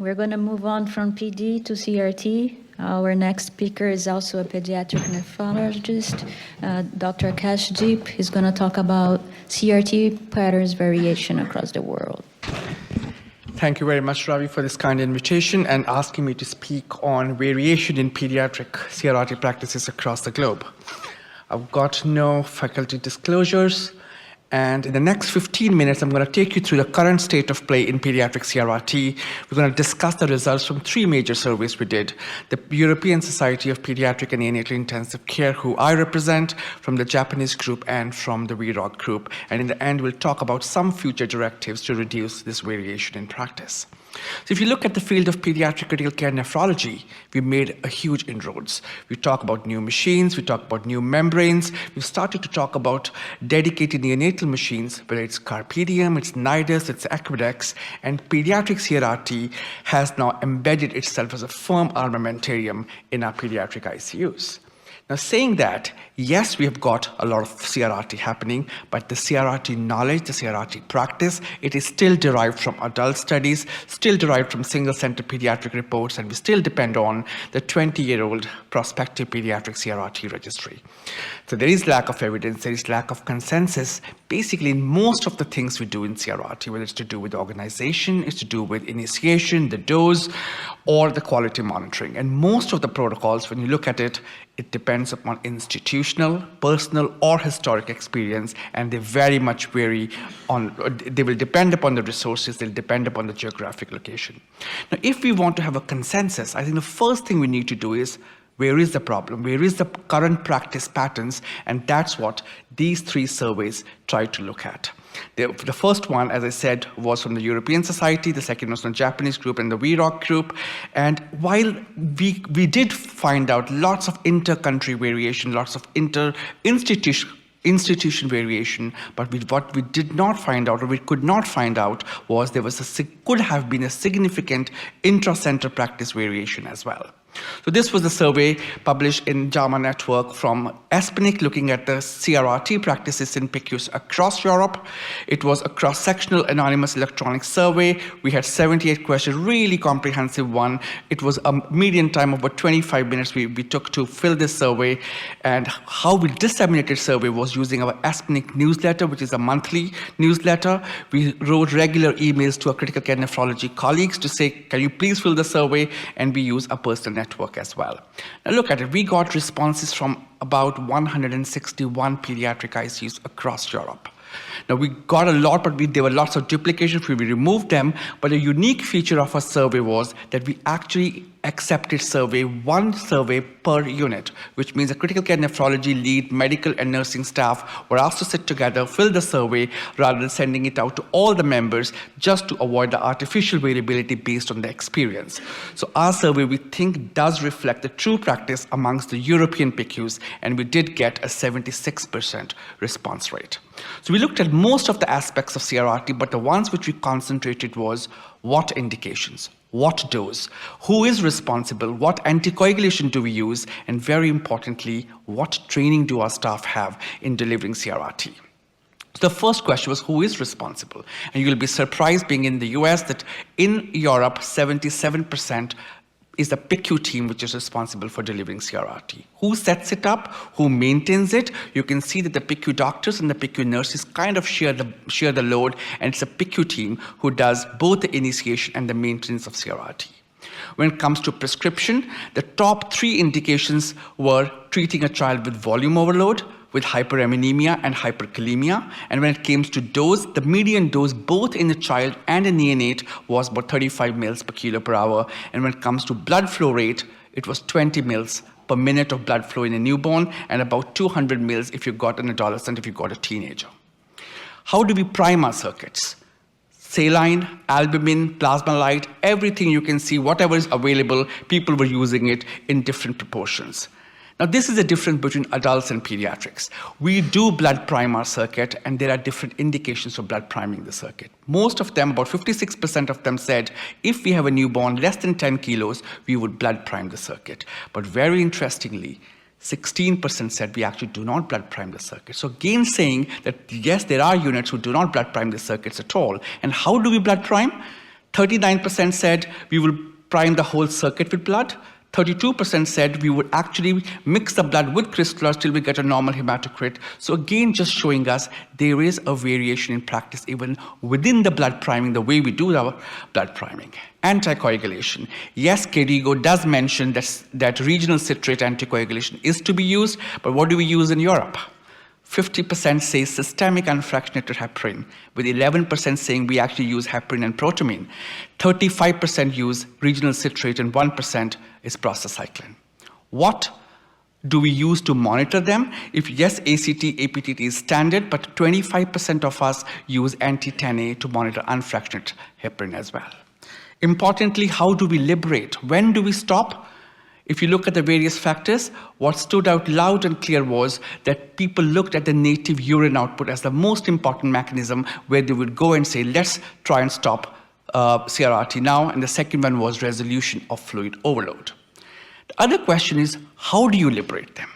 We're going to move on from PD to CRT. Our next speaker is also a pediatric nephrologist, Dr. Kashdeep. He's going to talk about CRT patterns variation across the world. Thank you very much, Ravi, for this kind invitation and asking me to speak on variation in pediatric CRT practices across the globe. I've got no faculty disclosures, and in the next 15 minutes, I'm going to take you through the current state of play in pediatric CRT. We're going to discuss the results from 3 major surveys we did: the European Society of Pediatric and Neonatal Intensive Care, who I represent, from the Japanese group, and from the VROG group. And in the end, we'll talk about some future directives to reduce this variation in practice. So if you look at the field of pediatric critical care nephrology, we made a huge inroads. We talk about new machines, we talk about new membranes, we've started to talk about dedicated neonatal machines, whether it's Carpedium, it's Nidus, it's Aqueducts, and pediatric CRT has now embedded itself as a firm armamentarium in our pediatric ICUs. Now, saying that, yes, we have got a lot of CRT happening, but the CRT knowledge, the CRT practice, it is still derived from adult studies, still derived from single-center pediatric reports, and we still depend on the 20-year-old prospective pediatric CRT registry. So there is lack of evidence, there is lack of consensus, basically in most of the things we do in CRT, whether it's to do with organization, it's to do with initiation, the dose, or the quality monitoring. And most of the protocols, when you look at it, it depends upon institutional, personal, or historic experience, and they very much vary on, they will depend upon the resources, they'll depend upon the geographic location. Now, if we want to have a consensus, I think the first thing we need to do is, where is the problem? Where is the current practice patterns? And that's what these 3 surveys try to look at. The first one, as I said, was from the European Society, the second was from the Japanese group and the VROG group. And while we did find out lots of inter-country variation, lots of institution variation, but what we did not find out, or we could not find out, was there was could have been a significant intra-center practice variation as well. So this was a survey published in JAMA Network from ESPNIC, looking at the CRRT practices in PICUs across Europe. It was a cross-sectional anonymous electronic survey. We had 78 questions, really comprehensive one. It was a median time of about 25 minutes we took to fill this survey. And how we disseminated survey was using our ESPNIC newsletter, which is a monthly newsletter. We wrote regular emails to our critical care nephrology colleagues to say, can you please fill the survey? And we use a personal network as well. Now look at it, we got responses from about 161 pediatric ICUs across Europe. Now we got a lot, but there were lots of duplications, we removed them, but a unique feature of our survey was that we actually accepted one survey per unit, which means a critical care nephrology lead, medical and nursing staff were asked to sit together, fill the survey, rather than sending it out to all the members, just to avoid the artificial variability based on the experience. So our survey, we think, does reflect the true practice amongst the European PICUs, and we did get a 76% response rate. So we looked at most of the aspects of CRRT, but the ones which we concentrated was what indications, what dose, who is responsible, what anticoagulation do we use, and very importantly, what training do our staff have in delivering CRRT. So the first question was, who is responsible? And you'll be surprised, being in the US, that in Europe, 77% is the PICU team which is responsible for delivering CRRT. Who sets it up? Who maintains it? You can see that the PICU doctors and the PICU nurses kind of share the load, and it's a PICU team who does both the initiation and the maintenance of CRRT. When it comes to prescription, the top 3 indications were treating a child with volume overload, with hyperammonemia and hyperkalemia. And when it came to dose, the median dose both in a child and a neonate was about 35 mils per kilo per hour. And when it comes to blood flow rate, it was 20 mils per minute of blood flow in a newborn, and about 200 mils if you got an adolescent, if you got a teenager. How do we prime our circuits? Saline, albumin, plasma light, everything you can see, whatever is available, people were using it in different proportions. Now, this is a difference between adults and pediatrics. We do blood prime our circuit, and there are different indications for blood priming the circuit. Most of them, about 56% of them, said if we have a newborn less than 10 kilos, we would blood prime the circuit. But very interestingly, 16% said we actually do not blood prime the circuit. So again, saying that yes, there are units who do not blood prime the circuits at all. And how do we blood prime? 39% said we will prime the whole circuit with blood. 32% said we would actually mix the blood with crystals till we get a normal hematocrit. So again, just showing us there is a variation in practice even within the blood priming, the way we do our blood priming. Anticoagulation. Yes, KDIGO does mention that regional citrate anticoagulation is to be used, but what do we use in Europe? 50% say systemic unfractionated heparin, with 11% saying we actually use heparin and protamine. 35% use regional citrate and 1% is prostacyclin. What do we use to monitor them? If yes, ACT, APTT is standard, but 25% of us use anti-10A to monitor unfractionated heparin as well. Importantly, how do we liberate? When do we stop? If you look at the various factors, what stood out loud and clear was that people looked at the native urine output as the most important mechanism where they would go and say, let's try and stop CRRT now. And the second one was resolution of fluid overload. The other question is, how do you liberate them?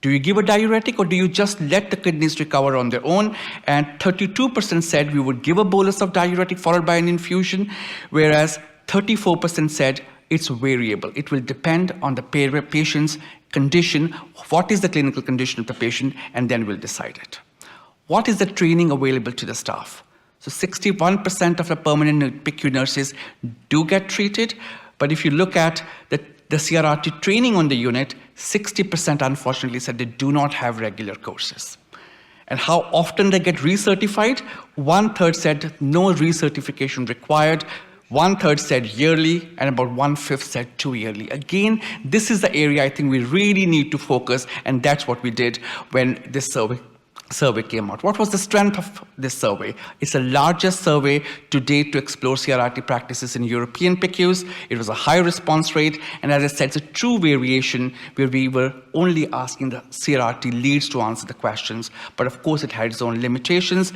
Do you give a diuretic or do you just let the kidneys recover on their own? And 32% said we would give a bolus of diuretic followed by an infusion, whereas 34% said it's variable. It will depend on the patient's condition, what is the clinical condition of the patient, and then we'll decide it. What is the training available to the staff? So 61% of the permanent PICU nurses do get treated, but if you look at the CRRT training on the unit, 60% unfortunately said they do not have regular courses. And how often they get recertified? 1/3 said no recertification required. 1/3 said yearly, and about 1/5 said 2 yearly. Again, this is the area I think we really need to focus, and that's what we did when this survey came out. What was the strength of this survey? It's the largest survey to date to explore CRRT practices in European PICUs. It was a high response rate, and as I said, it's a true variation where we were only asking the CRRT leads to answer the questions, but of course it had its own limitations.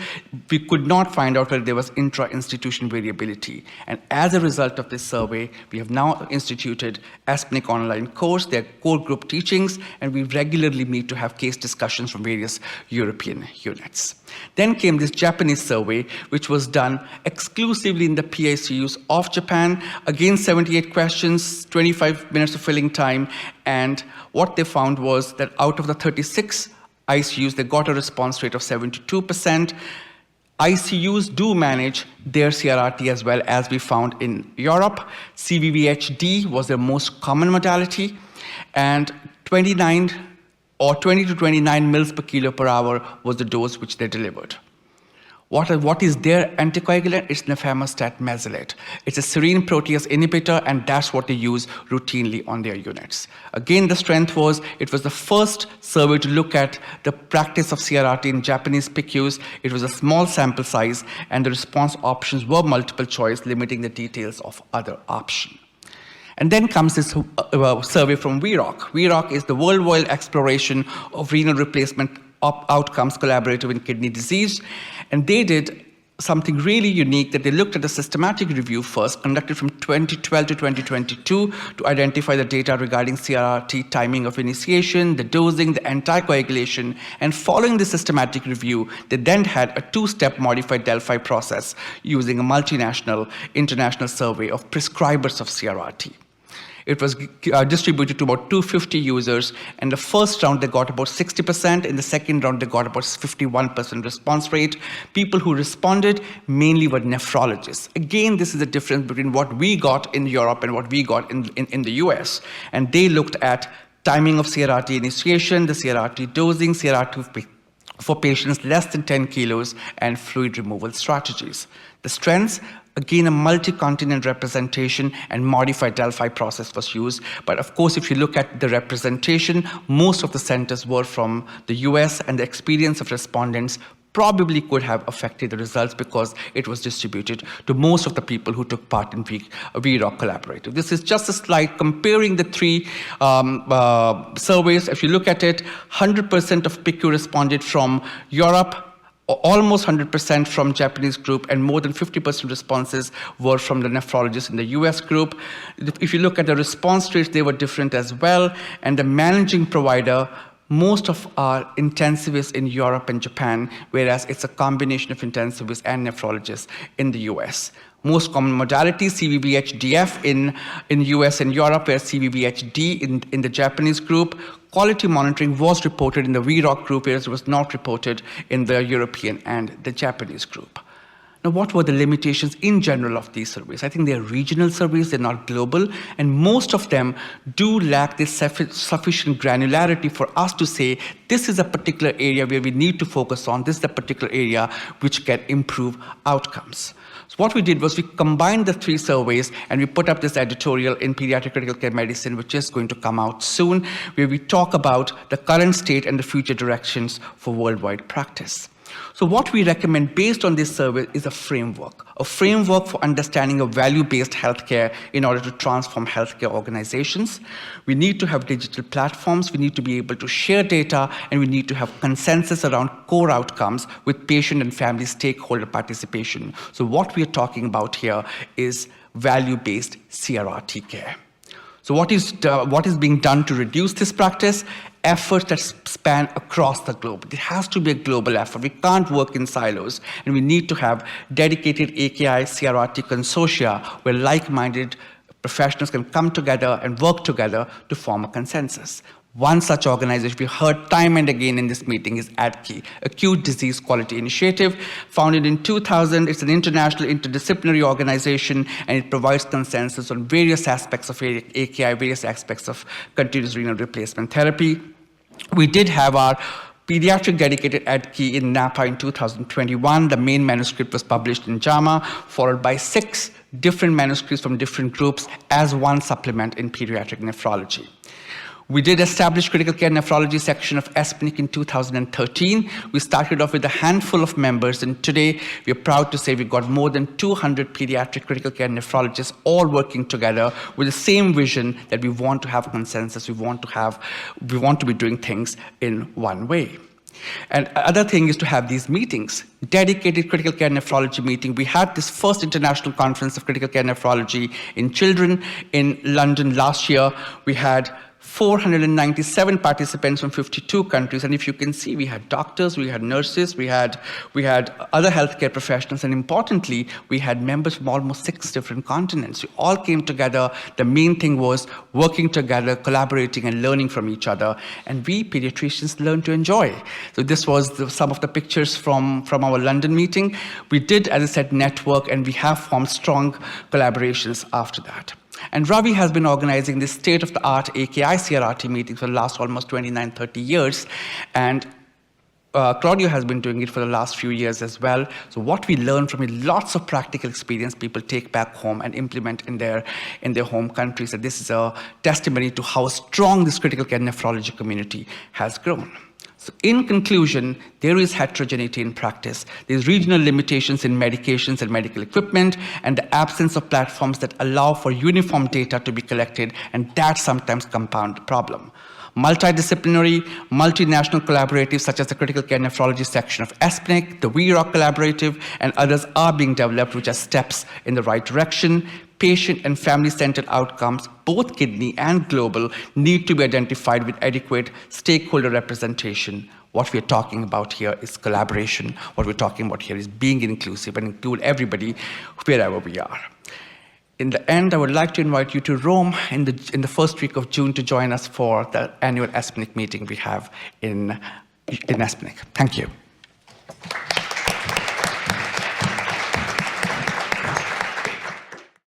We could not find out whether there was intra-institution variability, and as a result of this survey, we have now instituted ASPNIC online course, their core group teachings, and we regularly meet to have case discussions from various European units. Then came this Japanese survey, which was done exclusively in the PICUs of Japan. Again, 78 questions, 25 minutes of filling time, and what they found was that out of the 36 ICUs, they got a response rate of 72%. ICUs do manage their CRRT as well as we found in Europe. CVVHD was their most common modality, and 20 to 29 mils per kilo per hour was the dose which they delivered. What is their anticoagulant? It's nafamostat mesylate. It's a serine protease inhibitor, and that's what they use routinely on their units. Again, the strength was, it was the first survey to look at the practice of CRRT in Japanese PICUs. It was a small sample size, and the response options were multiple choice, limiting the details of other options. And then comes this survey from VROC. VROC is the worldwide exploration of renal replacement outcomes collaborative in kidney disease. And they did something really unique, that they looked at the systematic review first, conducted from 2012 to 2022, to identify the data regarding CRRT timing of initiation, the dosing, the anticoagulation. And following the systematic review, they then had a 2-step modified Delphi process using a multinational international survey of prescribers of CRRT. It was distributed to about 250 users. In the first round, they got about 60%. In the second round, they got about 51% response rate. People who responded mainly were nephrologists. Again, this is the difference between what we got in Europe and what we got in the US. And they looked at timing of CRRT initiation, the CRRT dosing, CRRT for patients less than 10 kilos, and fluid removal strategies. The strengths, again, a multi-continent representation and modified Delphi process was used. But of course, if you look at the representation, most of the centers were from the US, and the experience of respondents probably could have affected the results because it was distributed to most of the people who took part in VROC Collaborative. This is just a slide comparing the three surveys. If you look at it, 100% of PICU responded from Europe, almost 100% from Japanese group, and more than 50% responses were from the nephrologists in the US group. If you look at the response rates, they were different as well. And the managing provider, most of our intensivists in Europe and Japan, whereas it's a combination of intensivists and nephrologists in the US. Most common modalities, CVVH-DF in US and Europe, where CVVH-D in the Japanese group. Quality monitoring was reported in the VROC group, whereas it was not reported in the European and the Japanese group. Now, what were the limitations in general of these surveys? I think they're regional surveys, they're not global, and most of them do lack this sufficient granularity for us to say, this is a particular area where we need to focus on, this is the particular area which can improve outcomes. So what we did was we combined the 3 surveys and we put up this editorial in Pediatric Critical Care Medicine, which is going to come out soon, where we talk about the current state and the future directions for worldwide practice. So what we recommend based on this survey is a framework for understanding of value-based healthcare in order to transform healthcare organizations. We need to have digital platforms, we need to be able to share data, and we need to have consensus around core outcomes with patient and family stakeholder participation. So what we are talking about here is value-based CRRT care. So what is being done to reduce this practice? Efforts that span across the globe. It has to be a global effort. We can't work in silos, and we need to have dedicated AKI CRRT consortia where like-minded professionals can come together and work together to form a consensus. One such organization we heard time and again in this meeting is ADQI, Acute Disease Quality Initiative. Founded in 2000, it's an international interdisciplinary organization, and it provides consensus on various aspects of AKI, various aspects of continuous renal replacement therapy. We did have our pediatric dedicated ADQI in Napa in 2021. The main manuscript was published in JAMA, followed by 6 different manuscripts from different groups as one supplement in pediatric nephrology. We did establish critical care nephrology section of ESPNIC in 2013. We started off with a handful of members, and today we're proud to say we've got more than 200 pediatric critical care nephrologists all working together with the same vision that we want to have consensus, we want to be doing things in one way. And other thing is to have these meetings, dedicated critical care nephrology meeting. We had this first international conference of critical care nephrology in children in London last year. We had 497 participants from 52 countries, and if you can see, we had doctors, we had nurses, we had other healthcare professionals, and importantly, we had members from almost 6 different continents. We all came together. The main thing was working together, collaborating, and learning from each other, and we pediatricians learned to enjoy. So this was some of the pictures from our London meeting. We did, as I said, network, and we have formed strong collaborations after that. And Ravi has been organizing this state-of-the-art AKI CRRT meetings for the last almost 29, 30 years. And Claudio has been doing it for the last few years as well. So what we learn from it, lots of practical experience people take back home and implement in their home countries. And this is a testimony to how strong this critical care nephrology community has grown. So in conclusion, there is heterogeneity in practice. There's regional limitations in medications and medical equipment, and the absence of platforms that allow for uniform data to be collected, and that sometimes compound the problem. Multidisciplinary, multinational collaboratives such as the critical care nephrology section of ESPNIC, the VROC collaborative, and others are being developed, which are steps in the right direction. Patient and family-centered outcomes, both kidney and global, need to be identified with adequate stakeholder representation. What we're talking about here is collaboration. What we're talking about here is being inclusive and include everybody wherever we are. In the end, I would like to invite you to Rome in the first week of June to join us for the annual ESPNIC meeting we have in ESPNIC. Thank you.